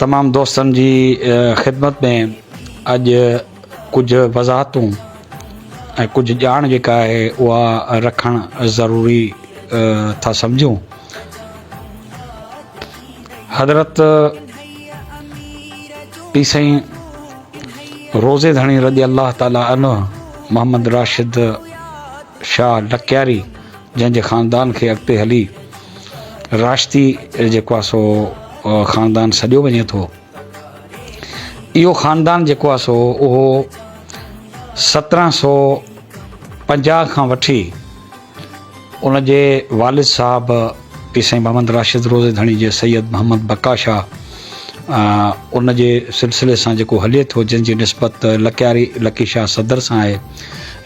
तमाम दोस्तन जी ख़िदमत में अज कुछ वज़ाहतूं ऐं कुछ ॼाण जेका आहे उहा रखण ज़रूरी था सम्झूं। हज़रत पी साईं रोज़े धणी रज़ी अल्लाह ताला अन्हु मोहम्मद राशिद शाह लकियारी जंहिंजे ख़ानदान खे अॻिते हली राशिदी जेको आहे सो ख़ानदान सॼो वञे थो। इहो ख़ानदान जेको आहे सो उहो 1750 खां वठी उन जे वालिद साहब पी साईं मोहम्मद राशिद रोज़े धणी जे सैयद मोहम्मद बका शाह उन जे सिलसिले सां जेको हले थो, जंहिंजी निस्बत लकियारी लकी शाह सदर सां आहे।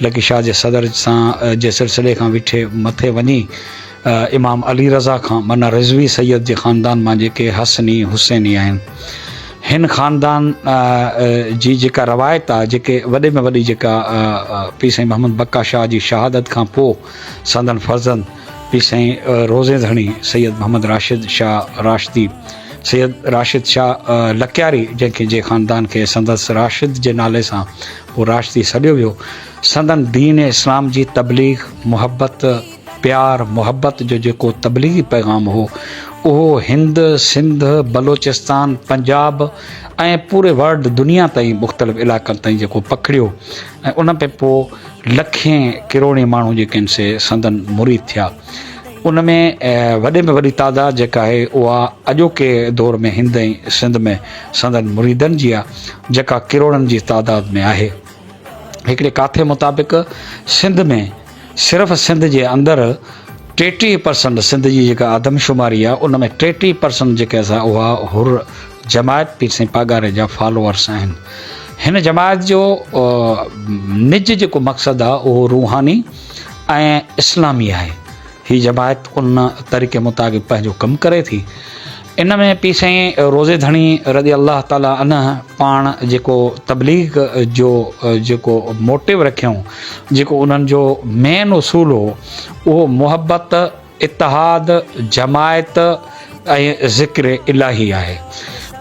लकी शाह जे सदर सां जे सिलसिले खां विठे मथे वञी इमाम अली रज़ा खां माना रिज़वी सैयद जे ख़ानदान मां जेके हसनी हुसैनी आहिनि, हिन ख़ानदान जी जेका रवायत आहे, जेके वॾे में वॾी जेका पी साईं मोहम्मद बका शाह जी शहादत खां पोइ संदन फर्ज़ंद पी साईं रोज़े धणी सैयद मोहम्मद राशिद शाह राशिदी सैयद राशिद शाह लकियारी जंहिंखे जे ख़ानदान खे संदसि राशिद जे नाले सां पोइ राशिदी सॾियो वियो, संदन दीन इस्लाम जी तबलीग मुहबत प्यार मुहबत जो जेको तबलीगी पैगाम हो उहो हिंद सिंध बलोचिस्तान पंजाब ऐं पूरे वर्ल्ड दुनिया ताईं मुख़्तलिफ़ इलाइक़नि ताईं जेको पखिड़ियो ऐं उन पे पोइ लखें किरोड़े माण्हू जेके आहिनि से संदन मुरीद थिया। उन में वॾे में वॾी तादाद जेका आहे उहा अॼोके दौर में हिंद ऐं सिंध में संदन मुरीदनि जी आहे, जेका किरोड़नि जी तादाद में आहे। हिकिड़े काथे मुताबिक़ सिंध में सिर्फ़ु सिंध जे अंदरि 33% सिंध जी जेका आदमशुमारी आहे उन में 33% जेके असां उहा हुर जमायत पीर साईं पागारे जा फॉलोअर्स आहिनि। हिन जमायत जो निज जेको मक़सदु आहे उहो रूहानी ऐं इस्लामी आहे। हीअ जमायत उन तरीक़े मुताबिक़ पंहिंजो कमु करे थी। इन में पी साईं रोज़े धणी रज़ी अल्लाह ताला अनह पाण जेको तबलीग जो जेको मोटिव रखियऊं, जेको उन्हनि जो मेन उसूल हो उहो मुहबत इतिहाद जमायत ऐं ज़िक्र इलाही आहे।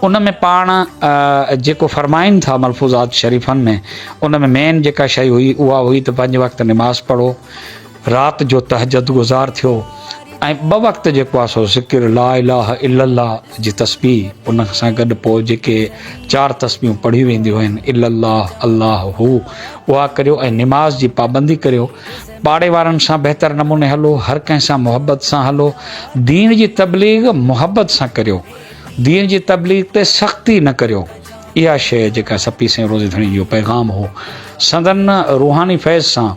उन में पाण जेको फरमाइनि था मलफूज़ात शरीफ़नि में, उन में मेन जेका शइ हुई उहा हुई त 5 वक़्त निमाज़ पढ़ो, राति जो तहजद गुज़ार थियो ऐं 2 वक़्त जेको आहे सो ज़िक्र ला इलाहा इल्लल्लाह जी तस्बीह, उन सां गॾु पोइ जेके 4 तस्बीहूं पढ़ियूं वेंदियूं आहिनि इल्लल्लाह अल्लाह हू, उहा करियो ऐं निमाज़ जी पाबंदी करियो। पाड़े वारनि सां बहितर नमूने हलो, हर कंहिं सां मुहबत सां हलो, दीन जी तबलीग मुहबत सां करियो, दीन जी तबलीग ते सख़्ती न करियो। इहा शइ जेका पी साईं रोज़े धणी जो पैगाम हो। संदन रूहानी फैज़ सां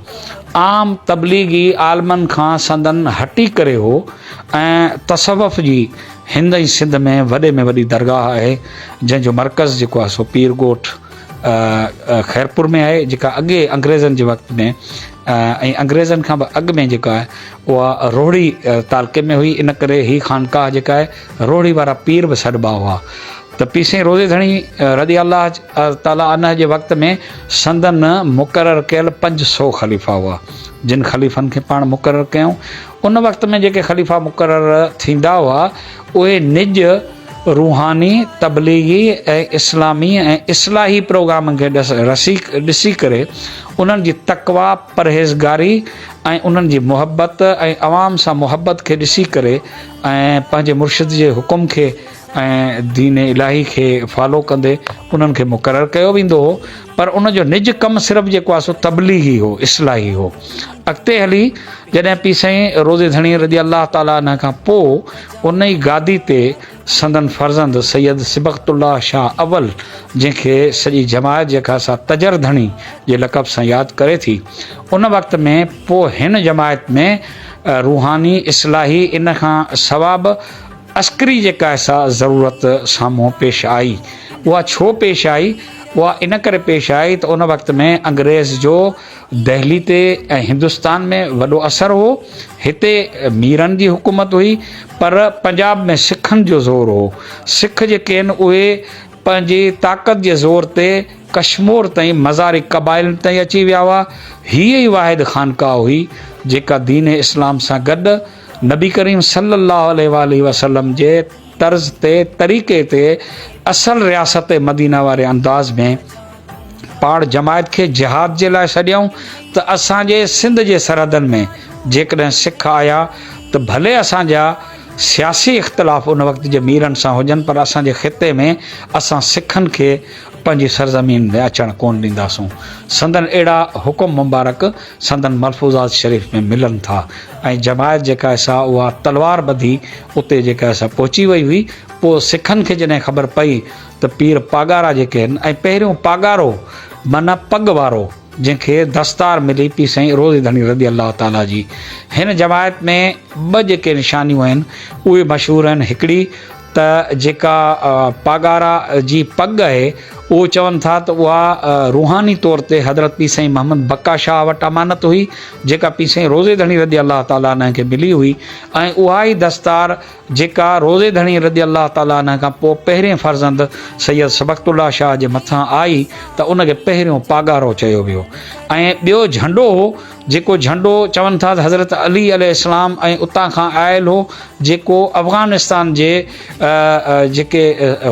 आम तबलीगी आलमनि खां संदन हटी करे हो ऐं तसव्वुफ़ जी हिंद ऐं सिंध में वॾे में वॾी दरगाह आहे, जंहिंजो मर्कज़ जेको आहे सो पीर ॻोठ ख़ैरपुर में आहे, जेका अॻे अंग्रेज़नि जे वक़्त में ऐं अंग्रेज़नि खां बि अॻु में जेका आहे उहा रोहिड़ी तालके में हुई। इन करे हीअ ख़ानकाह जेका आहे रोहिड़ी वारा पीर बि सॾिबा हुआ। त पी साईं रोज़े धणी रज़ी अल्लाह ताला अनह जे वक़्त में संदन मुक़ररु कयल 500 ख़लीफ़ा हुआ, जिन ख़लीफ़नि खे पाण मुक़ररु कयूं। उन वक़्त में जेके ख़लीफ़ा मुक़ररु थींदा हुआ उहे निज रूहानी तबलीगी ऐं इस्लामी ऐं इस्लाही प्रोग्राम खे ॾिसी करे उन्हनि जी तक़वा परहेज़गारी ऐं उन्हनि जी मुहबत ऐं अवाम सां मुहबत खे ॾिसी करे ऐं पंहिंजे मुर्शिद जे हुकुम खे ऐं दीन इलाही खे फॉलो कंदे उन्हनि खे मुक़ररु कयो वेंदो हो। पर उन जो निज कमु सिर्फ़ु जेको आहे सो तबलीगी हो, इस्लाही हो। अॻिते हली जॾहिं पी साईं रोज़े धणी रज़ी अल्लाह ताला इन खां पोइ उन ई गादी ते संदन फर्ज़ंद सैयद सिबक़तुल्लाह शाह अव्वल, जंहिंखे सॼी जमायत जेका असां तजर धणी जे लक़ब सां यादि करे थी, उन वक़्त में पोइ हिन जमायत में रूहानी इस्लाही इन खां सवाब अस्करी जेका सा ज़रूरत साम्हूं पेश आई। उहा छो पेश आई? उहा इन करे पेश आई त उन वक़्त में अंग्रेज़ जो दहली ते ऐं हिंदुस्तान में वॾो असरु हो। हिते मीरनि जी हुकूमत हुई, पर पंजाब में सिखनि जो ज़ोर हो। सिख जेके आहिनि उहे पंहिंजी ताक़त जे ज़ोर ते कश्मीर ताईं मज़ारी क़बाइलनि ताईं अची विया हुआ। हीअ ई वाहिद ख़ानकाह हुई जेका दीन इस्लाम सां गॾु नबी करीम सल्लल्लाहु अलैहि वसल्लम जे तर्ज़ ते तरीक़े ते असल रियासत मदीना वारे अंदाज़ में पाण जमायत खे जिहाद जे लाइ छॾियऊं त असांजे सिंध जे सरहदनि में जेकॾहिं सिख आया त भले असांजा सियासी इख़्तिलाफ़ उन वक़्त जे मीरनि सां हुजनि, पर असांजे ख़िते में असां सिखनि खे पंहिंजी सरज़मीन में अचणु कोन ॾींदासूं। संदन अहिड़ा हुकुम मुबारक संदन मलफूज़ात शरीफ़ में मिलनि था ऐं जमायत जेका सा उहा तलवार ॿधी उते जेका सा पहुची वई हुई। पोइ सिखनि खे जॾहिं ख़बर पई त पीर पागारा जेके आहिनि, ऐं पहिरियों पागारो माना पग वारो जंहिंखे दस्तार मिली पी साईं रोज़े धणी रज़ी अलाह ताला जी। हिन जमायत में ॿ जेके निशानियूं आहिनि उहे मशहूरु आहिनि। हिकिड़ी त जेका पागारा जी पग आहे उहो चवनि था त उहा रूहानी तौर ते हज़रत पी साईं मोहम्मद बक्का शाह वटि अमानत हुई, जेका पी साईं रोज़े धणी रज़ी अलाह ताला अन्ह खे मिली हुई। ऐं उहा ई दस्तार जेका रोज़े धणी रज़ी अलाह ताला अन्ह खां पोइ पहिरें फ़र्ज़ंद सैयद सबक़तुल्लाह शाह जे मथां आई त उनखे पहिरियों पागारो चयो वियो। ऐं ॿियो झंडो हो, जेको झंडो चवनि था त हज़रत अली अलैहिस्सलाम ऐं उतां खां आयल हो, जेको अफ़गानिस्तान जे जेके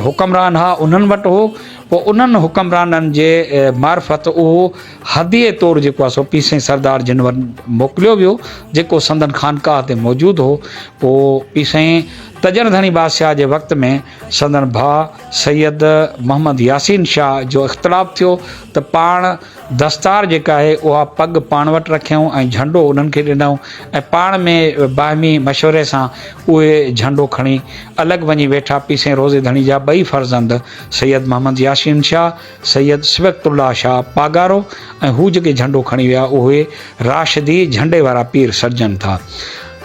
हुकमरान हुआ उन्हनि वटि हो। पोइ उन्हनि हुकमराननि जे मार्फत उहो हदीअ तौरु जेको आहे सो पी साईं सरदार जिन वटि मोकिलियो वियो, जेको संदन ख़ानकाह ते मौजूदु हो। पोइ पी साईं तजर धणी बादशाह जे वक़्त में संदन भाउ सैयद मोहम्मद यासीन शाह जो इख़्तिलाफ़ थियो त पाण दस्तार जेका आहे उहा पग पाण वटि रखियऊं ऐं झंडो उन्हनि खे ॾिनऊं ऐं पाण में बाहिमी मशवरे सां उहे झंडो खणी अलॻि वञी वेठा। पी साईं रोज़े धणी जा ॿई फ़र्ज़ंद सैयद मोहम्मद यासीन शाह, सैयद सबक़तुल्लाह शाह पागारो ऐं हू जेके झंडो खणी विया उहे राशिदी झंडे वारा पीर सॾजनि था।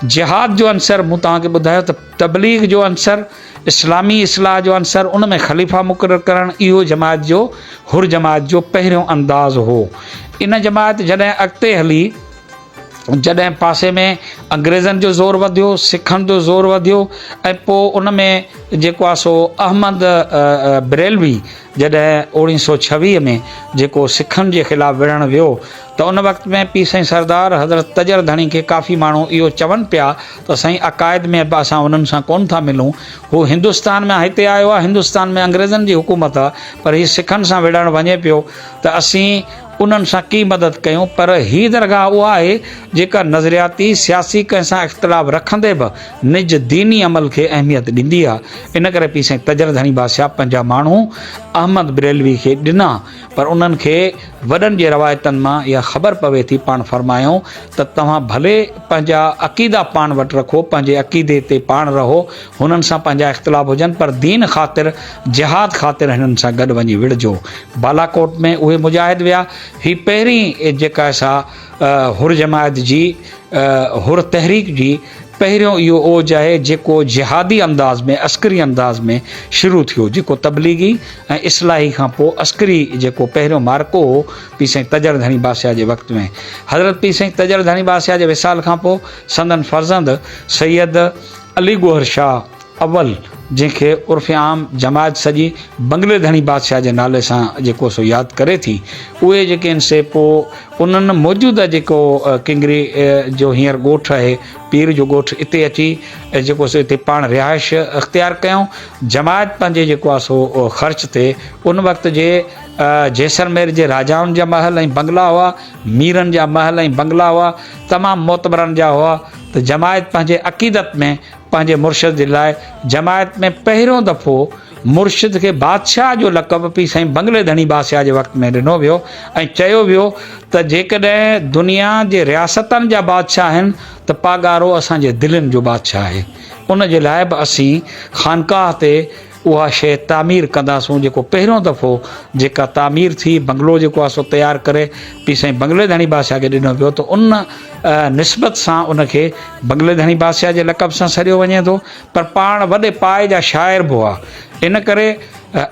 जिहाद जो अंसर मूं तव्हांखे ॿुधायो त तबलीग जो अंसर, इस्लामी इस्लाह जो अंसर, उन में ख़लीफ़ा मुक़ररु करणु, इहो जमायत जो हुर जमायत जो पहिरियों अंदाज़ हो। इन जमायत जॾहिं अॻिते हली, जॾहिं पासे में अंग्रेज़नि जो ज़ोर वधियो, सिखनि जो ज़ोर वधियो ऐं पोइ उन में जेको आहे सो अहमद बरेलवी जॾहिं 1926 में जेको सिखनि जे ख़िलाफ़ु विढ़णु वियो त उन वक़्त में पी साईं सरदार हज़रत तजर धणी खे काफ़ी माण्हू इहो चवनि पिया त साईं अक़ाइद में बि असां उन्हनि सां कोन था मिलूं। हू हिंदुस्तान में हिते आयो आहे, हिंदुस्तान में अंग्रेज़नि जी हुकूमत आहे, पर हीउ सिखनि सां विढ़णु वञे पियो त असीं उन्हनि सां की मदद कयूं। पर हीअ दरगाह उहा आहे जेका नज़रियाती सियासी कंहिं सां इख़्तिलाफ़ रखंदे बि निज दीनी अमल खे अहमियत ॾींदी आहे। इन करे पी साईं तजर धणी बादशाह पंहिंजा माण्हू अहमद बरेलवी खे ॾिना, पर उन्हनि खे वॾनि जे रवायतनि मां इहा ख़बर पवे थी, पाण फरमायूं त तव्हां भले पंहिंजा अक़ीदा पाण वटि रखो, पंहिंजे अक़ीदे ते पाण रहो, हुननि सां पंहिंजा इख़्तिलाफ़ हुजनि, पर दीन ख़ातिर जिहाद ख़ातिर हिननि सां गॾु वञी विढ़जो। बालाकोट में उहे मुजाहिद विया। ही पहिरीं जेका सा हुर जमायत जी हुर तहरीक जी पहिरियों इहो ओज आहे जेको जिहादी अंदाज़ में, अस्करी अंदाज़ में शुरू थियो, जेको तबलीगी ऐं इस्लाही खां पोइ अस्करी जेको पहिरियों मार्को हो पी साईं तजर धणी बादशाह जे वक़्त में। हज़रत पी साईं तजर धणी बादशाह जे विसाल खां पोइ संदन फ़र्ज़ंद सैयद अली गोहर शाह अव्वल, जंहिंखे उर्फ़ आम जमायत सॼी बंगले धणी बादशाह जे नाले सां जेको सो यादि करे थी, उहे जेके आहिनि से पोइ उन्हनि मौजूदा जेको किंगरी जो हींअर ॻोठु आहे, पीर जो ॻोठु, इते अची जेको सो इते पाण रिहाइश अख़्तियार कयूं। जमायत पंहिंजे जेको आहे सो ख़र्च ते उन वक़्त जे जैसलमेर जे राजाउनि जा महल ऐं बंगला हुआ, मीरनि जा महल ऐं बंगला हुआ, तमामु मोतबरनि जा हुआ। त जमायत पंहिंजे अक़ीदत में पंहिंजे मुर्शिद जे लाइ जमायत में पहिरियों दफ़ो मुर्शिद खे बादशाह जो लक़ब पी साईं बंगले धणी बादशाह जे वक़्त में ॾिनो वियो ऐं चयो वियो त जेकॾहिं दुनिया जे रियासतनि जा बादशाह आहिनि त पागारो असांजे दिलनि जो बादशाह आहे। उन जे लाइ बि असीं ख़ानकाह ते उहा शइ तामीर कंदासूं, जेको पहिरियों दफ़ो जेका तामीर थी, बंगलो जेको आहे सो तयारु करे पी साईं बंगले धणी बादशाह खे ॾिनो वियो, त उन निस्बत सां उनखे बंगले धणी बादशाह जे लक़ब सां सॾियो वञे थो। पर पाण वॾे पाए जा शाइर बि हुआ। इन करे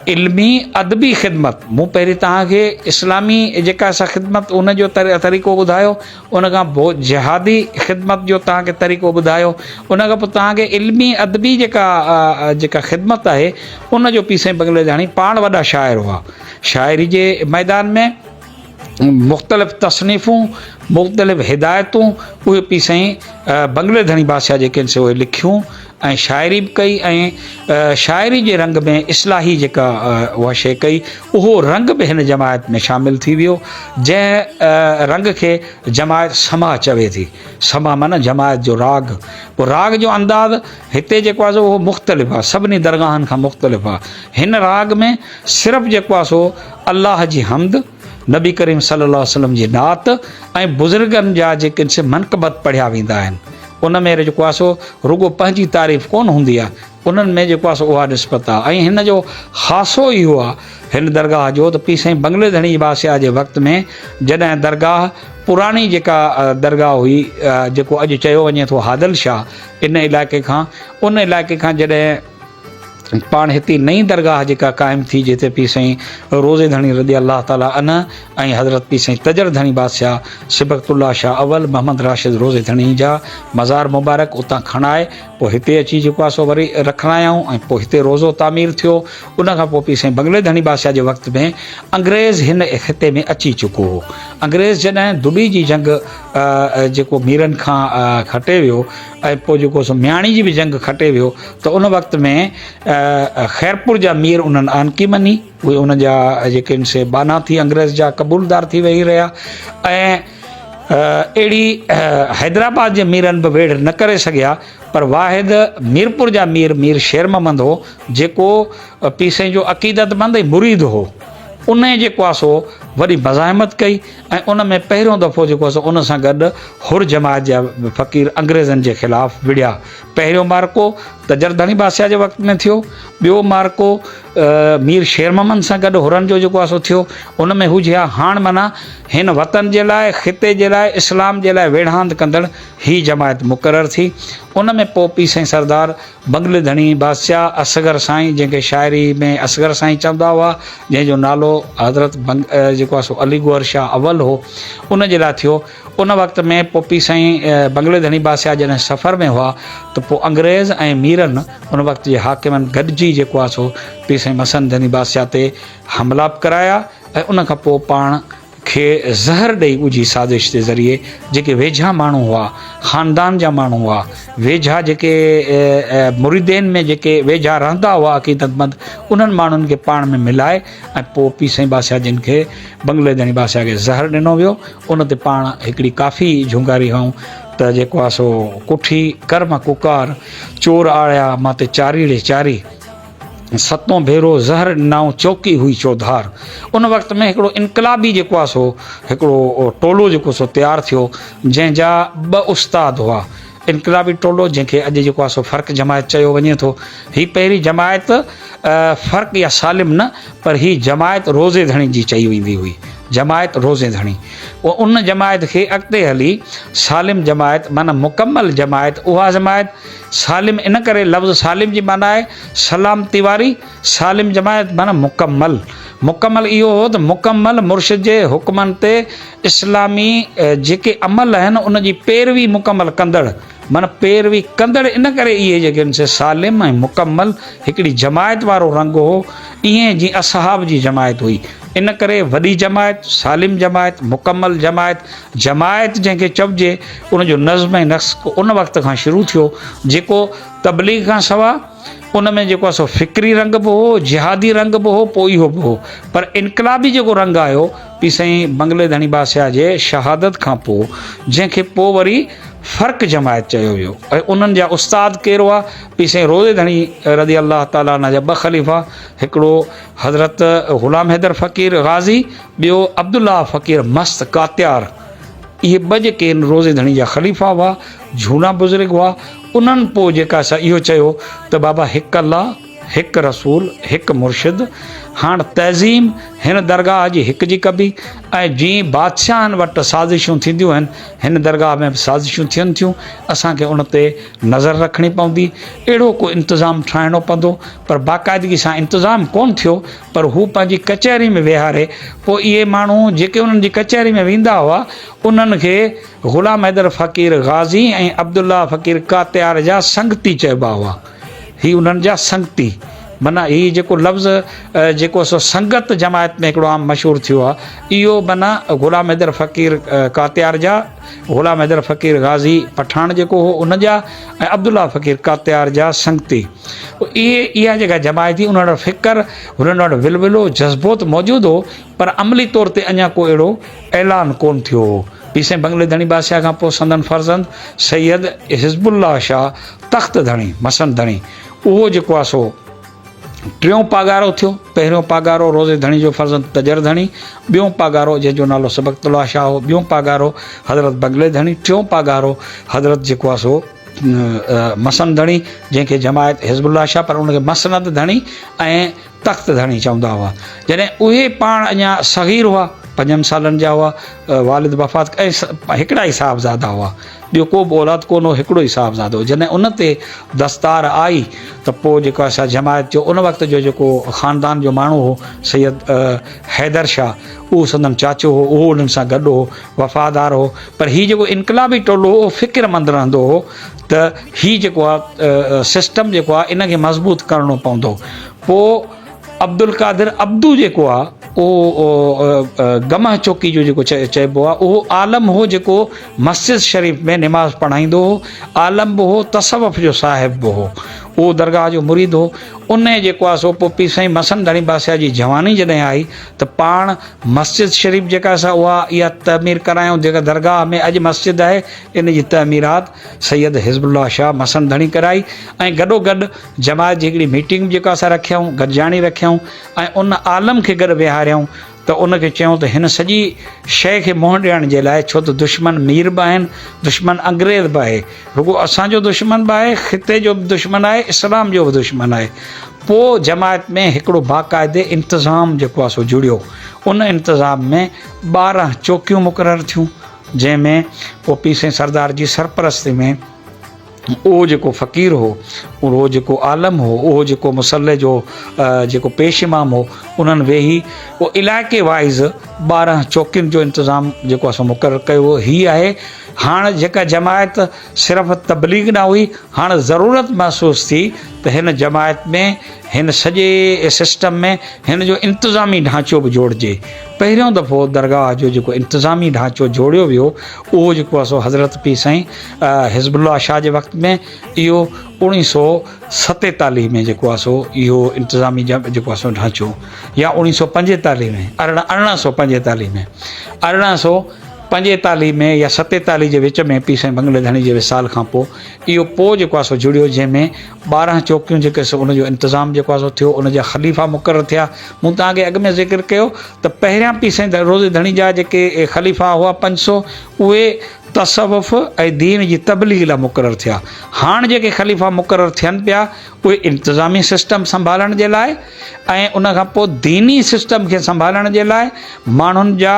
इल्मी अदबी ख़िदमत, मूं पहिरीं तव्हांखे इस्लामी जेका सा ख़िदमत उनजो तरीक़ो ॿुधायो, उन खां पोइ जिहादी ख़िदमत जो तव्हांखे तरीक़ो ॿुधायो, उन खां पोइ तव्हांखे इल्मी अदबी जेका ख़िदमत आहे उनजो पी साईं बंगले धणी पाण वॾा शाइर हुआ। शाइरी जे मैदान में मुख़्तलिफ़ तसनीफ़ूं, मुख़्तलिफ़ हिदायतूं उहे पी साईं बंगले धणी बादशाह जेके आहिनि से उहे लिखियूं ऐं शाइरी बि कई ऐं शाइरी जे रंग में इस्लाही जेका उहा शइ कई उहो रंग बि हिन जमायत में शामिलु थी वियो जंहिं रंग खे जमायत समा चवे थी। समा माना जमायत जो राग। पोइ राग जो अंदाज़ हिते जेको आहे सो उहो मुख़्तलिफ़ आहे, सभिनी दरगाहनि खां मुख़्तलिफ़ आहे। हिन राग में सिर्फ़ु जेको आहे सो अल्लाह जी हमद, नबी करीम सल्लल्लाहु अलैहि वसल्लम जी नात ऐं बुज़ुर्गनि जा जेके से मनक़बत पढ़िया वेंदा आहिनि। उन में जेको आहे सो रुगो पंहिंजी तारीफ़ कोन हूंदी आहे, उन्हनि में जेको आहे सो उहा निस्बत आहे। ऐं हिन जो ख़ासो इहो आहे हिन दरगाह जो त पीर साईं बंगले धणी बादशाह जे वक़्त में जॾहिं दरगाह पुराणी जेका दरगाह हुई जेको अॼु चयो वञे थो हादल शाह इन इलाइक़े खां, उन इलाइक़े खां जॾहिं पाण हिते नई दरगाह जेका क़ाइमु थी जिते पीर साईं रोज़े धणी रज़ी अल्लाह ताला अन ऐं हज़रत पीर साईं तजर धणी बादशाह सिबक़तुल्लाह शाह अवल मोहम्मद राशिद रोज़े धणी जा मज़ार मुबारक उतां खणाए पोइ हिते अची जेको आहे सो वरी रखरायाऊं ऐं पोइ हिते रोज़ो तामीर थियो। उनखां पोइ पीर साईं बंगले धणी बादशाह जे वक़्त में अंग्रेज़ हिन ख़िते में अची चुको हो। अंग्रेज़ जॾहिं दुबई जी जंग जेको मीरनि खां खटे वियो ऐं पोइ जेको सो मियाणी जी बि जंग खटे वियो त उन वक़्त में ख़ैरपुर जा मीर उन्हनि आनकी मनी, उहे उन जा जेके आहिनि से बाना थी अंग्रेज़ जा क़बूलदार थी वेही रहिया ऐं अहिड़ी हैदराबाद जे मीरनि बि वेड़ न करे सघिया। पर वाहिद मीरपुर जा मीर शेर मोहम्मद हो जेको पीर साईं जो अक़ीदतमंद ऐं मुरीद हो। उन जेको आहे सो वरी मज़ाहिमत कई ऐं उन में पहिरियों दफ़ो जेको आहे सो उन सां गॾु हुर जमात जा फ़क़ीर अंग्रेज़नि जे ख़िलाफ़ु विढ़िया। पहिरियों मार्को तजर धणी बादशाह जे वक़्त में थियो, ॿियो मार्को मीर शेर मोहम्मद सां गॾु हुरनि जो जेको आहे सो थियो। उन में हू जिया हाणे माना हिन वतन जे लाइ, ख़िते जे लाइ, इस्लाम जे लाइ वेढ़ांद कंदड़ ही जमायत मुक़ररु थी। उन में पोइ पीर साईं सरदार बंगले धणी बादशाह असगर साईं, जंहिंखे शाइरी में असगर साईं चवंदा हुआ, जंहिंजो नालो हज़रत जेको आहे सो अली गौहर शाह अवल हो, उन जे लाइ थियो। उन वक़्त में पोइ पीर साईं बंगले धणी बादशाह जॾहिं सफ़र में हुआ त पोइ अंग्रेज़ ऐं मीरनि उन वक़्त जे हाकिमनि गॾिजी जेको आहे सो पीर साईं मसन धनी बादशाह ते हमला कराया ऐं उन खां पोइ पाण खे ज़हर ॾेई उजी साज़िश जे ज़रिए जेके वेझा माण्हू हुआ, ख़ानदान जा माण्हू हुआ, वेझा जेके मुरीदेन में जेके वेझा रहंदा हुआ अक़ीदतमंद, उन्हनि माण्हुनि खे पाण में मिलाए ऐं पोइ पीर साईं बादशाह जिन खे बंगले धणी बादशाह खे ज़हर ॾिनो वियो। उन ते पाण हिकिड़ी काफ़ी झुंगारी हऊं त जेको आहे सो कुठी कर्म कुकार चोर आया मां ते चारी रे चारी सतों भेरो ज़हर ॾिनाऊं चौकी हुई चौधार। उन वक़्त में हिकिड़ो इनकलाबी जेको आहे सो हिकिड़ो टोलो जेको सो तयारु थियो जंहिंजा ॿ उस्ताद हुआ। इनकलाबी टोलो जंहिंखे अॼु जेको आहे सो फ़र्क़ु जमायत चयो वञे थो। हीअ पहिरीं जमायत फ़र्क़ु या सालिम न, पर हीअ जमायत रोज़े धणी जी चई वेंदी हुई, जमायत रोज़े धणी। उन जमायत खे अॻिते हली सालिम जमायत माना मुकमल जमायत, उहा जमायत सालिम इन करे लफ़्ज़ सालिम जी माना आहे सलामती वारी। सालिम जमायत माना मुकमल। मुकमल इहो हो त मुकमल मुर्शिद जे हुक्मनि ते इस्लामी जेके अमल आहिनि उन जी पैरवी मुकमल कंदड़, माना पैरवी कंदड़। इन करे इहे जेके आहिनि से सालिम ऐं मुकमल हिकिड़ी जमायत वारो रंग हो, ईअं जीअं असहाब जी जमायत हुई। इन करे वॾी जमायत, सालिम जमायत, मुकमल जमायत, जमायत जंहिंखे चइजे उनजो नज़्म ऐं नस्क़ उन वक़्त खां शुरू थियो जेको तबलीग खां सवा उन में जेको आहे सो फ़िक्री रंग बि हो, जिहादी रंग बि हो, पोइ इहो बि हो। पर इनकलाबी जेको रंग आयो पीर साईं बंगले धणी बादशाह जे शहादत खां पोइ, जंहिंखे पोइ वरी फ़र्क़ु जमायत चयो वियो। ऐं उन्हनि जा उस्ताद केरु हुआ? पीर साईं रोज़े धणी रज़ी अल्लाह ताला जा ॿ ख़लीफ़ा, हिकिड़ो हज़रत ग़ुलाम हैदर फ़क़ीर गाज़ी, ॿियो अब्दुल्ला फ़क़ीर मस्त कात्यार। इहे ॿ जेके आहिनि रोज़े धणी जा ख़लीफ़ा हुआ, झूना बुज़ुर्ग हुआ। उन्हनि पोइ जेका सा इहो चयो त बाबा हिकु अल्लाह, हिकु रसूल, हिकु मुर्शिद। हाणे तहज़ीम हिन दरगाह जी हिक जी कबी, ऐं जीअं बादशाहनि वटि साज़िशूं थींदियूं आहिनि हिन दरगाह में बि साज़िशूं थियनि थियूं। असांखे उन ते नज़र रखणी पवंदी, अहिड़ो को इंतिज़ामु ठाहिणो पवंदो। पर बाक़ाइदगी सां इंतिज़ामु कोन थियो, पर हू पंहिंजी कचहरी में वेहारे पोइ इहे माण्हू जेके उन्हनि जी कचहरी में वेंदा हुआ उन्हनि खे ग़ुलाम हैदर फ़क़ीर गाज़ी ऐं अब्दुल्ला फ़क़ीर कात्यार जा संगती चइबा हुआ। ही उन्हनि जा संगती, माना हीउ जेको लफ़्ज़ जेको सो संगत जमायत में हिकिड़ो आम मशहूरु थियो आहे, इहो माना ग़ुलाम हैदर फ़क़ीर कात्यार जा, ग़ुलाम हैदर फ़क़ीर गाज़ी पठान जेको हो उन जा, ऐं अब्दुल्ला फ़क़ीर कात्यार जा संगती। इहा जेका जमायत हुई उन वटि फ़िक्र, हुननि वटि विलविलो जज़्बो त मौजूदु हो, पर अमली तौर ते अञा को अहिड़ो ऐलान कोन थियो हो। पीर साईं बंगले धणी बादशाह खां पोइ संदन फर्ज़ंद सैयद हिज़्बुल्लाह शाह तख़्त धणी मसन धणी, उहो जेको आहे सो टियों पागारो थियो। पहिरियों पागारो रोज़े धणी जो फर्ज़ंद तजर धणी, ॿियों पागारो जंहिंजो नालो सबक़तुल्लाह शाह हो, ॿियों पागारो हज़रत बंगले धणी, टियों पागारो हज़रत जेको आहे सो मसन धणी, जंहिंखे जमायत हिज़्बुल्लाह शाह पर उनखे मसनद धणी ऐं तख़्त धणी चवंदा हुआ। जॾहिं उहे पाण अञा सग़ीर हुआ, 5 सालनि जा हुआ, वालिद वफ़ात ऐं हिकिड़ा ई साहिबज़ादा हुआ, ॿियो को बि औलाद कोन हो, हिकिड़ो ई साहिबज़ादो हो। जॾहिं उन ते दस्तार आई त पोइ जेको असां जमायत जो उन वक़्त जो जेको ख़ानदान जो माण्हू हो सैयद हैदर शाह, उहो संदन चाचो हो, उहो उन्हनि सां गॾु हो, वफ़ादार हो। पर हीउ जेको इनक़लाबी टोलो हो फ़िक्रमंद रहंदो हो त हीउ जेको आहे सिस्टम जेको आहे इनखे मज़बूत करिणो पवंदो। पोइ अब्दुल कादिर अब्दू जेको आहे उहो गमह चौकी जो जेको चइबो आहे, उहो आलम हो जेको मस्जिद शरीफ़ में निमाज़ पढ़ाईंदो हो, आलम बि हो, तसवफ़ जो साहिब बि हो, उहो दरगाह जो मुरीद हो। उन जेको आहे सो पोइ पीर साईं मसन धणी बादशाह जी जवानी जॾहिं आई त पाण मस्जिद शरीफ़ जेका असां उहा इहा तमीर करायूं, जेका दरगाह में अॼु मस्जिद आहे इन जी तमीरात सैयद हिज़्बुल्लाह शाह मसन धणी कराई। ऐं गॾोगॾु जमायत जी हिकिड़ी मीटिंग जेका असां रखियऊं, गॾिजाणी रखियऊं ऐं उन आलम खे गॾु विहारियऊं त उनखे चयूं त हिन सॼी शइ खे मुंहुं ॾियण जे लाइ, छो त दुश्मन मीर बि आहिनि, दुश्मन अंग्रेज़ बि आहे, रुगो असांजो दुश्मन बि आहे, ख़िते जो बि दुश्मन आहे, इस्लाम जो बि दुश्मन आहे। पोइ जमायत में हिकिड़ो बाक़ाइदे इंतिज़ाम जेको आहे सो जुड़ियो। उन इंतिज़ाम में 12 चौकियूं मुक़ररु थियूं, जंहिंमें पोइ पीर साईं सरदार जी सरपरस्ती में उहो जेको फ़क़ीर हो, उहो जेको आलम हो, उहो जेको मुसल्ले जो जेको पेश इमाम हो, उन्हनि वेही उहो इलाइक़े वाइज़ 12 चौकियुनि जो इंतिज़ाम जेको असां मुक़ररु कयो हो। हीअ आहे हाणे जेका जमायत सिर्फ़ु तबलीग न हुई, हाणे ज़रूरत महसूसु थी त हिन जमायत में, हिन सॼे सिस्टम में हिन जो इंतिज़ामी ढांचो बि जोड़िजे। पहिरियों दफ़ो दरगाह जो जेको इंतिज़ामी ढांचो जोड़ियो वियो, उहो जेको आहे सो हज़रत पीर साईं हिज़्बुल्लाह शाह जे वक़्त में, इहो 1947 में जेको आहे सो इहो इंतिज़ामी जेको आहे सो ढांचो, या 1945 में, 1845 में, 1845 में या 47 जे विच में पीर साईं बंगले धणी जे विसाल खां पोइ इहो पोइ जेको आहे सो जुड़ियो, जंहिंमें 12 चौकियूं जेके सो उनजो इंतिज़ाम जेको आहे सो थियो, उनजा ख़लीफ़ा मुक़ररु थिया। मूं तव्हांखे अॻु में ज़िक्र कयो त पहिरियां पीर साईं रोज़े धणी जा जेके ख़लीफ़ा हुआ 500, उहे तसवफ़ ऐं दीन जी तबलीग लाइ मुक़ररु थिया। हाणे जेके ख़लीफ़ा मुक़ररु थियनि पिया उहे इंतिज़ामी सिस्टम संभालण जे लाइ ऐं उनखां पोइ दीनी सिस्टम खे संभालण जे लाइ, माण्हुनि जा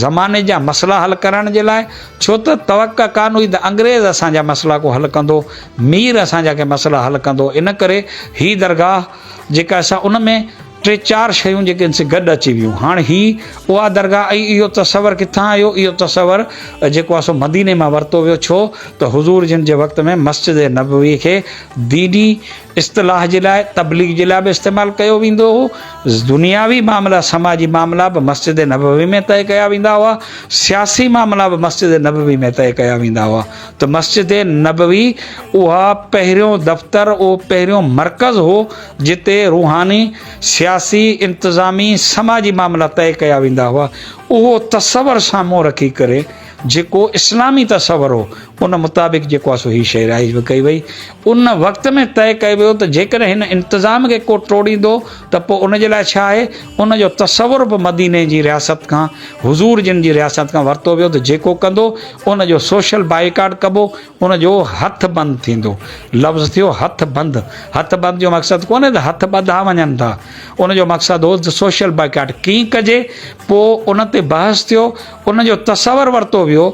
ज़माने जा मसइला हल करण जे लाइ। छो त तवक़ा कान हुई त अंग्रेज़ असांजा मसइला को हल कंदो, मीर असांजा के मसइला हल कंदो। इन करे ही दरगाह जेका असां उन में 3-4 शयूं जेके इनसे गॾु अची वियूं। हाणे ही उहा दरगाह, इहो तसवर किथां आयो? इहो तसवर जेको आहे सो मदीने मां वरितो वियो। छो त हुज़ूर जिन जे वक़्त में मस्जिद नबवी खे दीनी इस्तिलाह जे लाइ, तबलीग जे लाइ बि इस्तेमालु कयो वेंदो हो। दुनियावी मामला, समाजी मामला बि मस्जिद नबवी में तय कया वेंदा हुआ, सियासी मामला बि मस्जिद नबवी में तय कया वेंदा हुआ। त मस्जिद नबवी उहा पहिरियों दफ़्तर, उहो पहिरियों मर्कज़ हो जिते रूहानी, सियासी, इंतिज़ामी, समाजी मामला तय कया वेंदा हुआ। उहो तसवर साम्हूं रखी करे जेको इस्लामी तसवर हो, उन मुताबिक़ जेको आहे सो ही शइ राइज़ बि कई वई। उन वक़्त में तय कयो वियो त जेकॾहिं हिन इंतिज़ाम खे को टोड़ींदो त पोइ उन जे लाइ छा आहे, उन जो तसवर बि मदीने जी रियासत खां, हुज़ूर जिन जी रियासत खां वरितो वियो त जेको कंदो उन जो सोशल बाइकाट कबो, उन जो हथ बंदि थींदो। लफ़्ज़ थियो हथ बंदि। हथ बंदि जो मक़सदु कोन्हे त हथ ॿधा वञनि था, उन जो मक़सदु हो त सोशल बाइकाट कीअं कजे। पोइ उन ते बहस थियो, उन जो तसवर वरितो वियो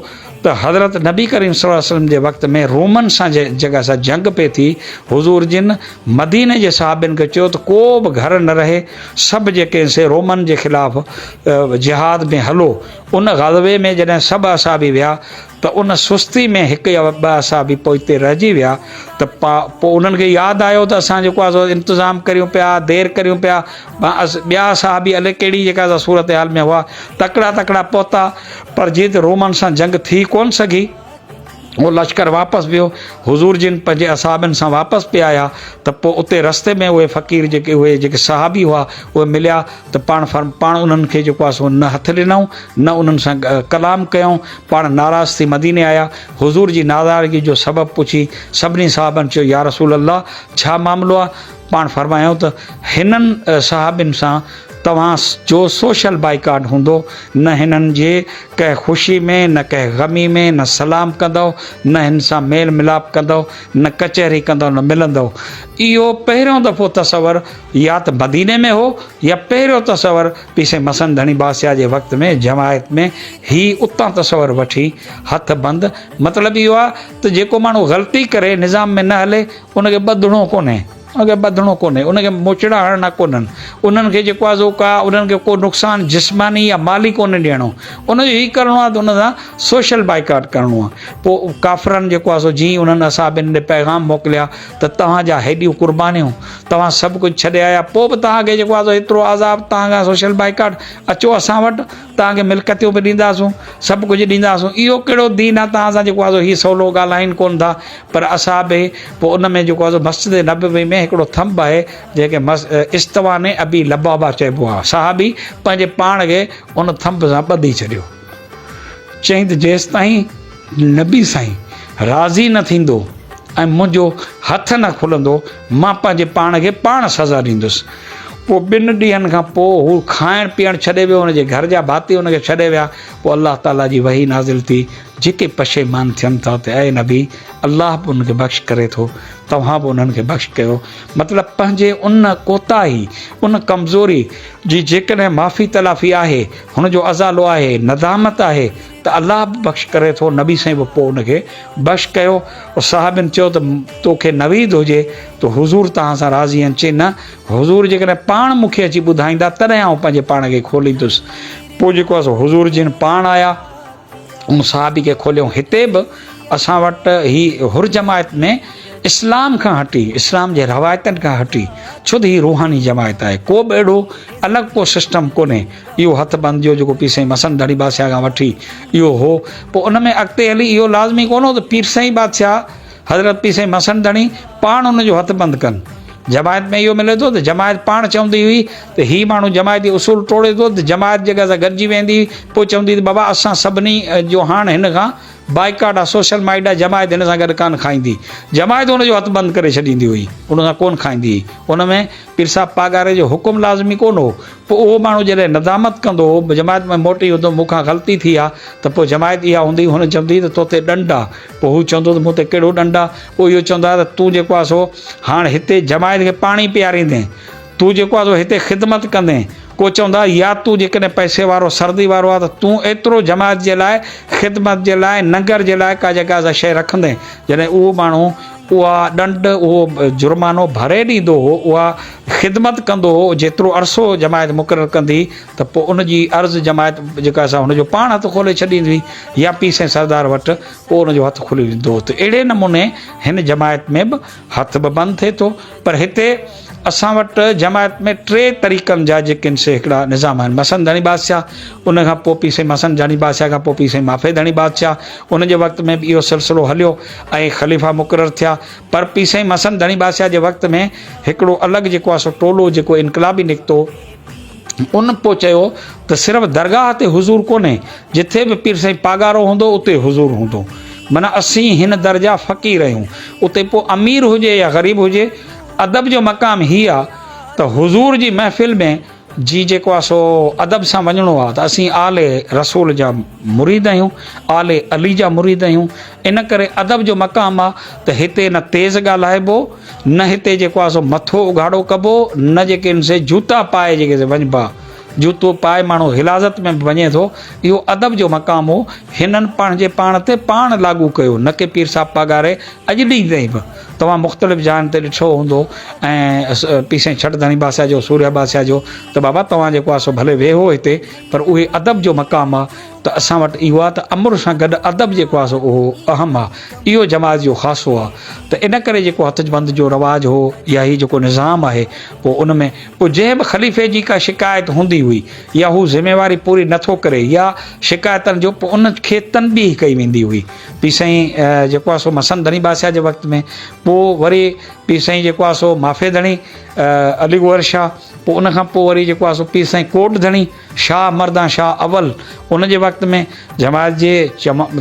त हज़रत नबी करीम सल्लल्लाहु अलैहि वसल्लम जे वक़्त में रोमन सां जॻह सां जंग पे थी। हुज़ूर जिन मदीने जे सहाबनि खे चयो त को बि घर न रहे, सभु जेके से रोमन जे ख़िलाफ़ु जिहाद में हलो। उन ग़ज़वे में जॾहिं सभु असाबी विया त उन सुस्ती में हिकु या ॿ असाबी पोइ हिते रहिजी विया त पोइ उन्हनि खे यादि आयो त असां जेको आहे सो इंतिज़ामु करियूं पिया, देरि करियूं पिया। ॿिया असाबी अलाए कहिड़ी जेका सूरत हाल में हुआ, तकिड़ा तकिड़ा पहुता, पर जीअं त रोमन सां जंग थी कोन सघी, उहो लश्कर वापसि वियो। हुज़ूर जिन पंहिंजे असाबनि सां वापसि पिया आया त पोइ उते रस्ते में उहे फ़क़ीर जेके सहाबी हुआ उहे मिलिया त पाण उन्हनि खे जेको आहे सो न हथु ॾिनऊं, न उन्हनि सां कलाम कयूं, पाण नाराज़ थी मदीने आया। हुज़ूर जी नाराज़गी जो सबबु पुछी सभिनी साहबनि चयो, या रसूल अल्लाह, छा मामिलो आहे? पाण फरमायूं त हिननि सहाबिन सां तव्हां जो सोशल बाइकाट हूंदो, न हिननि जे कंहिं ख़ुशी में, न कंहिं ग़मी में, न सलाम कंदव, न हिन सां मेल मिलाप कंदव, न कचहरी कंदव, न मिलंदव। इहो पहिरियों दफ़ो तसवर या त मदीने में हो या पहिरियों तसवर पीसे मसन धणी बादशाह जे वक़्त में जमायत में ही उतां तसवर वठी हथ बंदि। मतिलबु इहो आहे त जेको माण्हू ग़लती करे निज़ाम में न हले उनखे ॿधणो कोन्हे, उनखे ॿधणो कोन्हे, उनखे मोचड़ा हणणा कोन्हनि, उन्हनि खे जेको आहे उन्हनि खे को नुक़सानु जिस्मानी या माली कोन्हे ॾियणो, उनजो ई करिणो आहे त उन सां सोशल बाइकाट करिणो आहे। पोइ काफ़िरनि जेको आहे सो जीअं उन्हनि असाबिन ॾे पैगाम मोकिलिया त तव्हांजा हेॾियूं क़ुर्बानियूं, तव्हां सभु कुझु छॾे आया, पोइ बि तव्हांखे जेको आहे एतिरो आज़ाब, तव्हांखां सोशल बाइकाट, अचो असां वटि, तव्हांखे मिल्कियतूं बि ॾींदासूं, सभु कुझु ॾींदासूं। इहो कहिड़ो दीन आहे तव्हां सां जेको आहे हीउ सवलो ॻाल्हाइनि कोन था। पर असाबे पोइ उन में जेको आहे मस्जिद नबवी में हिकिड़ो थंब आहे जंहिंखे इस्तवाने अबी लबाबा चइबो आहे। सहाबी पंहिंजे पाण खे उन थंब सां ॿधी छॾियो, चई त जेसि ताईं नबी साईं राज़ी न थींदो ऐं मुंहिंजो हथु न खुलंदो, मां पंहिंजे पाण खे पाण सज़ा ॾींदुसि। पोइ 2 ॾींहंनि खां पोइ हू खाइणु पीअणु छॾे वियो, हुनजे घर जा भाती हुनखे छॾे विया। पोइ अलाह ताला जी वही नाज़िल थी, जेके पशेमान थियनि था त ऐं नबी अलाह बि उनखे बख़्श करे थो, तव्हां बि उन्हनि खे बख़्श कयो। मतिलबु पंहिंजे उन कोताही, उन कमज़ोरी जी जेकॾहिं माफ़ी तलाफ़ी आहे, हुनजो अज़ालो आहे, नदामत आहे, त अलाह बि बख़्श करे थो, नबी साईं बि पोइ उनखे बख़्श कयो। साहिबनि चयो त तोखे नवीद हुजे त हुज़ूर तव्हां सां राज़ी आहिनि? चई न, हुज़ूर जेकॾहिं पाण मूंखे अची ॿुधाईंदा तॾहिं आउं पंहिंजे पाण खे खोलींदुसि। पोइ जेको आहे सो हुज़ूर जिन पाण आया, उन साहिबी खे खोलियऊं। हिते बि असां वटि ही हुर जमायत में इस्लाम खां हटी, इस्लाम जे रवायतनि खां हटी, छो त हीअ रूहानी जमायत आहे, को बि अहिड़ो अलॻि को सिस्टम कोन्हे। इहो हथ बंदि जो जेको पीर साईं मसन धणी बादशाह खां वठी इहो हो। पोइ उन में अॻिते हली इहो लाज़मी कोन हो त पीर साईं बादशाह हज़रत पीर साईं मसन धणी पाण उनजो हथु बंदि कनि। जमायत में इहो मिले थो त जमायत पाण चवंदी हुई त हीउ माण्हू जमायती उसूल तोड़े थो, त जमायत जॻह सां गॾिजी वेंदी, पोइ चवंदी त बाबा असां सभिनी जो हाणे हिन खां बाइकाट आहे, सोशल माइंड आहे, जमायत हिन सां गॾु कान खाईंदी। जमायत हुनजो हथु बंदि करे छॾींदी हुई, उन सां कोन खाईंदी हुई। उन में पीर साहिब पागारे जो हुकुम लाज़मी कोन हो। पोइ उहो माण्हू जॾहिं नदामत कंदो हो, जमायत में मोटी हूंदो, मूंखां ग़लती थी आहे, त पोइ जमायत इहा हूंदी, हुन चवंदी त तोते ॾंड आहे। पोइ हू चवंदो त मूं ते कहिड़ो ॾंड आहे? पोइ इहो चवंदो आहे त तूं जेको आहे सो हाणे हिते जमायत खे पाणी पीआरींदे, तूं जेको आहे सो हिते ख़िदमत कंदे। को चवंदा या तूं जेकॾहिं पैसे वारो सर्दी वारो आहे त तूं एतिरो जमायत जे लाइ, ख़िदमत जे लाइ, नंगर जे लाइ का जेका शइ रखंदे, जॾहिं उहो माण्हू उहा ॾंड, उहो जुर्मानो भरे ॾींदो हो, उहा ख़िदमत कंदो हो, जेतिरो अरसो जमायत मुक़ररु कंदी, त पोइ उनजी अर्ज़ु जमायत जेका असां हुनजो पाण हथु खोले छॾींदी हुई, या पीर साईं सरदार वटि पोइ उनजो हथु खुली वेंदो हो। त अहिड़े नमूने हिन जमायत में बि हथु बि बंदि थिए थो। पर हिते असां वटि जमायत में 3 तरीक़नि जा जेके आहिनि से हिकिड़ा निज़ाम आहिनि। मसन धणी बादशाह, उनखां पोइ पीर साईं मसन धणी बादशाह खां पोइ पीर साईं माफ़े धणी बादशाह, उनजे वक़्त में बि इहो सिलसिलो हलियो ऐं ख़लीफ़ा मुक़ररु थिया। पर पीर साईं मसन धणी बादशाह जे वक़्त में हिकिड़ो अलॻि जेको आहे सो टोलो जेको इनकलाबी निकितो, उन पोइ चयो त सिर्फ़ु दरगाह ते हुज़ूर कोन्हे, जिथे बि पीर साईं पागारो हूंदो उते हुज़ूर हूंदो। माना असीं हिन दर्जा फ़क़ीर आहियूं। उते पोइ अमीर हुजे या ग़रीब हुजे, अदब जो मक़ाम हीअ आहे त हुज़ूर जी महफ़िल में जी जेको आहे सो अदब सां वञिणो आहे, त असीं आले रसूल जा मुरीद आहियूं, आले अली जा मुरीद आहियूं। इन करे अदब जो मक़ाम आहे त हिते न तेज़ ॻाल्हाइबो, न हिते जेको आहे सो मथो उघाड़ो कबो, न जेके आहिनि से जूता पाए जेके वञिबा, जूतो पाए माण्हू हिलाज़त में बि वञे थो। इहो अदब जो मक़ाम हो, हिननि पंहिंजे पाण ते पाण लागू कयो, न की पीर साहिब पागारे अॼु ॾींहं ताईं बि। तव्हां मुख़्तलिफ़ जाइनि ते ॾिठो हूंदो ऐं पीर साईं छठ धणी बादशाह जो, सूर्या बादशाह जो, त बाबा तव्हां जेको आहे सो भले वेहो हिते, पर उहे अदब जो मक़ाम आहे, त असां वटि इहो आहे त अमुर सां गॾु अदब जेको आहे सो उहो अहम आहे, इहो जमात जो ख़ासो आहे। त इन करे जेको हथजबंद जो रवाजु हो या हीउ जेको निज़ाम आहे, पोइ उन में पोइ जंहिं बि ख़लीफ़े जी का शिकायत हूंदी हुई या हू ज़िमेवारी पूरी नथो करे या शिकायतनि जो, पोइ उनखे तनबीह कई वेंदी हुई। पी साईं जेको आहे सो मसन धणी बादशाह जे वक़्त में, पोइ वरी पी साईं जेको आहे सो माफ़े धणी अली गोहर शाह, पोइ उनखां पोइ वरी जेको आहे सो पी साईं कोट धणी शाह मर्दा शाह अवल, उन जे वक़्त में जमात जे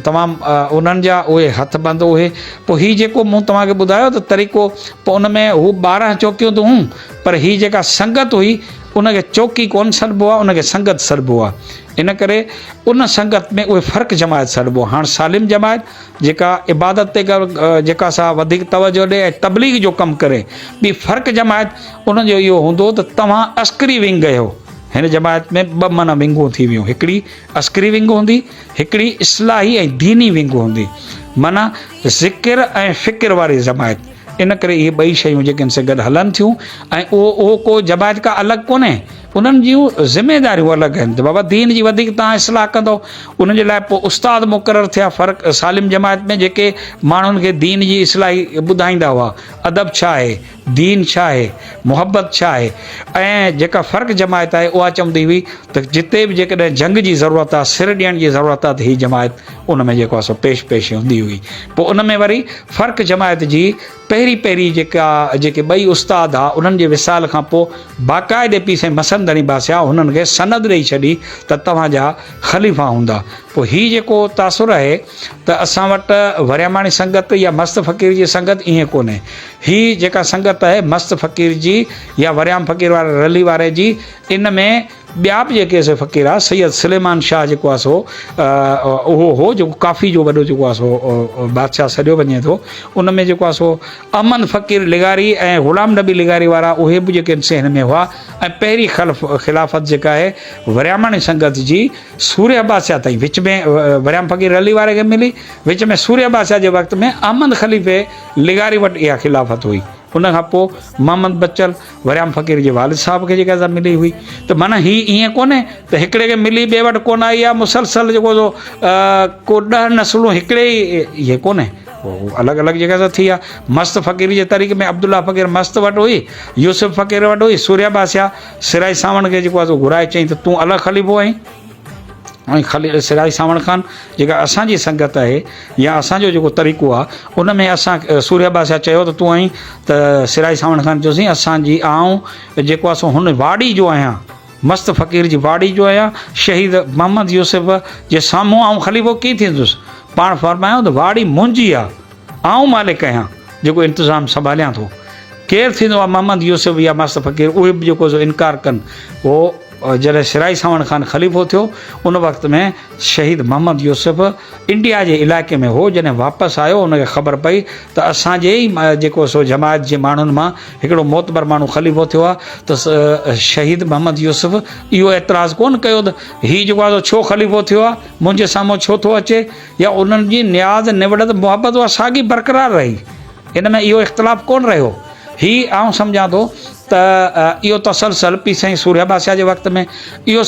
तमामु उन्हनि जा उहे हथ बंद उहे। पोइ हीउ जेको मूं तव्हांखे ॿुधायो त तरीक़ो, पोइ उन में हू 12 चौकियूं त हूं, पर हीअ जेका संगत हुई उनखे चौकी कोन सॾिबो आहे, उनखे संगत सॾिबो आहे। इन करे उन संगत में उहे फ़र्क़ु जमायत सॾिबो। हाणे सालिम जमायत जेका इबादत ते जेका सा वधीक तवजो ॾे ऐं तबलीग जो कमु करे, ॿी फ़र्क़ु जमायत उनजो इहो हूंदो त तव्हां अस्करी विंग आहियो। हिन जमायत में 2 माना विंगूं थी वियूं, हिकिड़ी अस्करी विंग हूंदी, हिकिड़ी इस्लाही ऐं दीनी विंग हूंदी, माना ज़िक्र ऐं फ़िक्र वारी जमायत। इन करे इहे 2 शयूं जेके से गॾु हलनि थियूं, ऐं उहो को जमायत का अलॻि कोन्हे, उन्हनि जूं ज़िमेदारियूं अलॻि आहिनि। त बाबा दीन जी वधीक तव्हां इस्लाह कंदो, उन जे लाइ पोइ उस्ताद मुक़ररु थिया। फ़र्क़ु सालिम जमायत में जेके माण्हुनि खे दीन जी इस्लाही ॿुधाईंदा हुआ, अदब छा आहे, दीन छा आहे, मुहबत छा आहे। ऐं जेका फ़र्क़ु जमायत आहे उहा चवंदी हुई त जिते बि जेकॾहिं जंग जी ज़रूरत आहे, सिर ॾियण जी ज़रूरत आहे, त हीअ जमायत उन में जेको आहे सो पेश हूंदी हुई। पोइ उन में वरी फ़र्क़ु जमायत जी पहिरीं जेके 2 उस्ताद हुआ, उन्हनि जे विसाल खां पोइ बाक़ाइदे पी साईं मसन धणी बादशाह हुननि खे सनद ॾेई छॾी त तव्हांजा ख़लीफ़ा हूंदा। पोइ हीउ जेको तासुर आहे त असां वटि वरियामाणी संगत या मस्त फ़क़ीर जी संगत ईअं कोन्हे। हीअ जेका संगत आहे मस्त फ़क़ीर जी या वरियाम फ़क़ीर वारे रली वारे जी, इन में ॿिया बि जेके फ़क़ीर आहे, सैयद सुलेमान शाह जेको आहे सो उहो हो जेको काफ़ी जो वॾो जेको आहे सो बादशाह सॾियो वञे थो। उन में जेको आहे सो अमन फ़क़ीर लिगारी ऐं ग़ुलाम नबी लिगारी वारा उहे बि जेके हिन में हुआ। ऐं पहिरीं ख़िलाफ़त जेका आहे वरियामाणी संगत जी सूर्य बादशाह ताईं, विच में वरियाम फ़क़ीर अली वारे खे मिली, विच में सूर्य बादशाह जे वक़्त में अहमद ख़लीफ़े लिगारी वटि इहा ख़िलाफ़त हुई। उनखां पोइ मोहम्मद बच्चल वरियाम फ़क़ीर जे वालिद साहब खे जेका मिली हुई। त माना हीअ ईअं कोन्हे त हिकिड़े खे मिली ॿिए वटि कोन आई आहे, मुसलसल जेको को 10 नस्लूं हिकिड़े ई, इहे कोन्हे, अलॻि अलॻि जॻह सां थी आहे। मस्त फ़क़ीर जे तरीक़े में अब्दुल्ला फ़क़ीर मस्त वटि हुई, यूसुफ फ़क़ीर वटि हुई, सूर्या बादशाह सिराई सावण खे जेको आहे सो घुराए चई त तूं अलॻि ख़लीफ़ो आहीं। ऐं सिराई सावण खान जेका असांजी संगत आहे या असांजो जेको तरीक़ो आहे, उन में असां सूर्या बादशाह चयो त तूं आहीं, त सिराई सावण खान चयोसीं असांजी आऊं जेको आहे सो हुन वाड़ी जो आहियां, मस्त फ़क़ीर जी वाड़ी जो आहियां। शहीद मोहम्मद यूसुफ जे साम्हूं आऊं ख़लीफ़ो कीअं थींदुसि? पाण फरमायो त वाड़ी मुंहिंजी आहे, आऊं मालिक आहियां जेको इंतिज़ाम संभालियां थो। केरु थींदो आहे मोहम्मद यूसुफ या मस्त फ़क़ीर, उहे बि जेको सो इनकार कनि। उहो जॾहिं सिराई सावण खान ख़लीफ़ो थियो, उन वक़्त में शहीद मोहम्मद यूसुफ इंडिया जे इलाइक़े में हो। जॾहिं वापसि आयो उनखे ख़बर पई त असांजे ई जेको सो जमात जे माण्हुनि मां हिकिड़ो मोतबर माण्हू ख़लीफ़ो थियो आहे, त शहीद मोहम्मद यूसुफ इहो एतिराज़ु कोन कयो त हीउ जेको आहे छो ख़लीफ़ो थियो आहे, मुंहिंजे साम्हूं छो थो अचे, या उन्हनि जी नियाज़ निवड़त मुहबत उहा साॻी बरक़रार रही। इन में इहो इख़्तिलाफ़ कोन रहियो। हीउ आउं सम्झां थो त इहो तसलसल पी साईं सूर्या बादशाह जे वक़्त में, इहो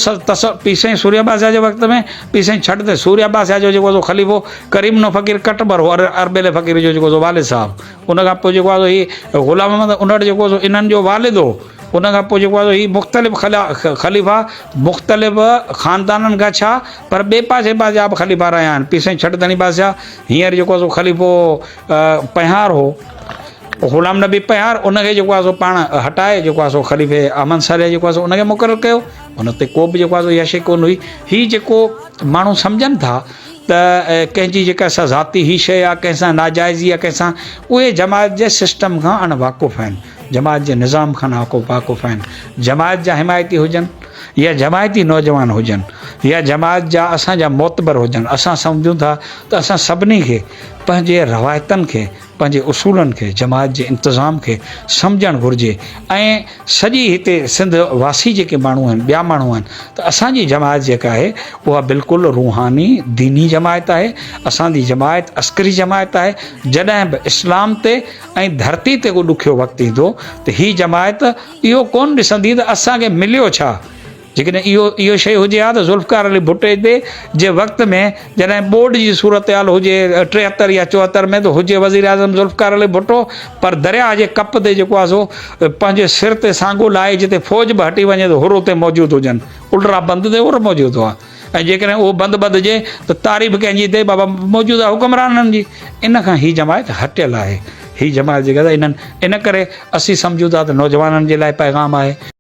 पी साईं सूर्या बादशाह जे वक़्त में पी साईं छॾ ते सूर्या बादशाह जो जेको ख़लीफ़ो करीम फ़क़ीर कटबर हो, अरबेल फ़क़ीर जो जेको वालिद साहब। उनखां पोइ जेको आहे हीउ ग़ुलाम अहमद उनड़ जेको इन्हनि जो वालिद हो। उनखां पोइ जेको आहे हीउ मुख़्तलिफ़ ख़लीफ़ा मुख़्तलिफ़ ख़ानदाननि खां छा, पर ॿिए पासे जा बि ख़लीफ़ा रहिया आहिनि। पी साईं छॾधणी बादशाह हींअर जेको आहे ख़लीफ़ो पहियार हो, ग़ुलाम नबी पहियार, उनखे जेको आहे सो पाण हटाए जेको आहे सो ख़लीफ़े अहमद साले जेको आहे सो उनखे मुक़ररु कयो। उन ते को बि जेको आहे सो इहा शइ कोन हुई। हीउ जेको माण्हू सम्झनि था त कंहिंजी जेका सा ज़ाती ही शइ आहे, कंहिंसां नाजाइज़ी आहे कंहिंसां, उहे जमात जे सिस्टम खां अणवाक़ुफ़ आहिनि, जमात जे निज़ाम खां वाक़ुफ़ आहिनि। जमात जा हिमायती हुजनि या जमायती नौजवान हुजनि या जमात जा असांजा मोतबर हुजनि, असां सम्झूं था त असां सभिनी खे पंहिंजे रवायतनि खे, पंहिंजे उसूलनि खे, जमात जे इंतिज़ाम खे सम्झणु घुरिजे। ऐं सॼी हिते सिंध वासी जेके माण्हू आहिनि, ॿिया माण्हू आहिनि, त असांजी जमात जेका आहे उहा बिल्कुलु रूहानी दीनी जमायत आहे। असांजी जमायत अस्करी जमायत आहे। जॾहिं बि इस्लाम ते ऐं धरती ते को ॾुखियो वक़्तु ईंदो त हीअ जमायत इहो कोन ॾिसंदी त असांखे मिलियो छा, जेकॾहिं इहो शइ हुजे हा त ज़ुल्फ़िकार अली भुट्टो ते जे वक़्त में जॾहिं ॿोॾि जी सूरत हाल हुजे 73 या 74 में त हुजे वज़ीर आज़म ज़ुल्फ़िकार अली भुट्टो, पर दरिया जे कप ते जेको आहे सो पंहिंजे सिर ते सांगो लाहे जिते फ़ौज बि हटी वञे त हुर उते मौजूदु हुजनि, उलरा बंदि ते हुर मौजूदु हुआ। ऐं जेकॾहिं उहो बंदि हुजे त तारीफ़ कंहिंजी थिए बाबा मौजूदा हुकुमराननि जी। इन खां हीअ जमायत हटियलु आहे। हीअ जमायत जेका इन करे असीं सम्झूं था त नौजवाननि जे लाइ पैगाम आहे।